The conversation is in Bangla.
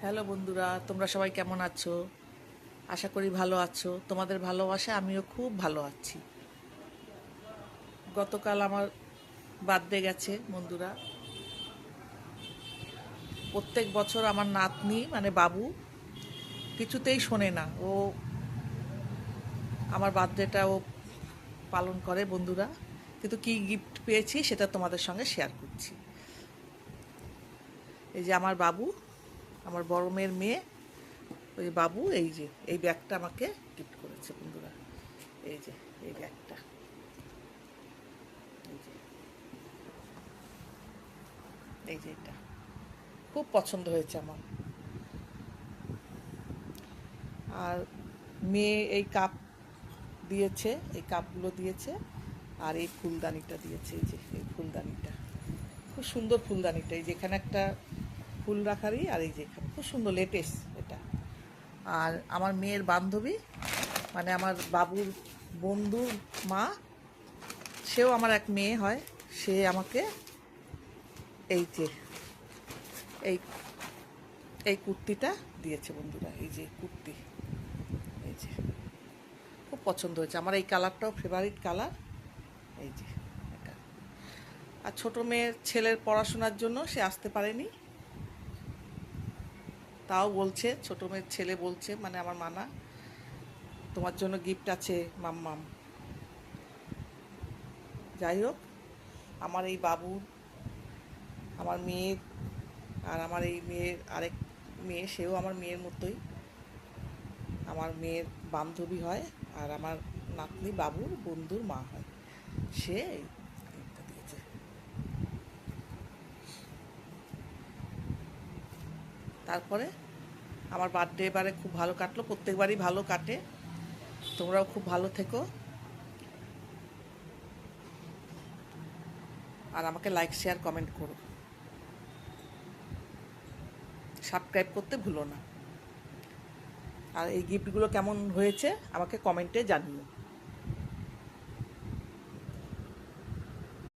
হ্যালো বন্ধুরা, তোমরা সবাই কেমন আছো? আশা করি ভালো আছো। তোমাদের ভালোবাসা আমিও খুব ভালো আছি। গতকাল আমার বার্থডে গেছে বন্ধুরা। প্রত্যেক বছর আমার নাতনি মানে বাবু কিছুতেই শোনে না। ও আমার বার্থডেটা ও পালন করে বন্ধুরা। কিন্তু কি গিফট পেয়েছি সেটা তোমাদের সঙ্গে শেয়ার করছি। এই যে আমার বাবু, আমার বড় মেয়ের মেয়ে, ওই বাবু এই যে এই ব্যাগটা আমাকে গিফট করেছে বন্ধুরা। এই যে এই ব্যাগটা, এই যে এই যে এটা খুব পছন্দ হয়েছে আমার। আর মেয়ে এই কাপ দিয়েছে, এই কাপগুলো দিয়েছে, আর এই ফুলদানিটা দিয়েছে। এই যে এই ফুলদানিটা খুব সুন্দর ফুলদানিটা, এই যে এখানে একটা ফুল রাখারই, আর এই যে এখানে খুব সুন্দর লেটেস্ট এটা। আর আমার মেয়ের বান্ধবী মানে আমার বাবুর বন্ধুর মা, সেও আমার এক মেয়ে হয়, সে আমাকে এই যে এই এই কুর্তিটা দিয়েছে বন্ধুরা। এই যে কুর্তি, এই যে খুব পছন্দ হয়েছে আমার। এই কালারটাও ফেভারিট কালার। এই যে এটা। আর ছোটো মেয়ের ছেলের পড়াশোনার জন্য সে আসতে পারেনি, তাও বলছে, ছোটো মেয়ের ছেলে বলছে মানে আমার মানা, তোমার জন্য গিফট আছে মাম্মাম। যাই হোক, আমার এই বাবুর, আমার মেয়ের, আর আমার এই মেয়ের আরেক মেয়ে, সেও আমার মেয়ের মতোই, আমার মেয়ের বান্ধবী হয়, আর আমার নাতনি বাবুর বন্ধুর মা হয়। সে এই গিফটটা দিয়েছে। তারপরে আমার বার্থডে এবারে খুব ভালো কাটলো, প্রত্যেকবারই ভালো কাটে। তোমরাও খুব ভালো থেকো, আর আমাকে লাইক শেয়ার কমেন্ট করো, সাবস্ক্রাইব করতে ভুলো না। আর এই গিফটগুলো কেমন হয়েছে আমাকে কমেন্টে জানিও।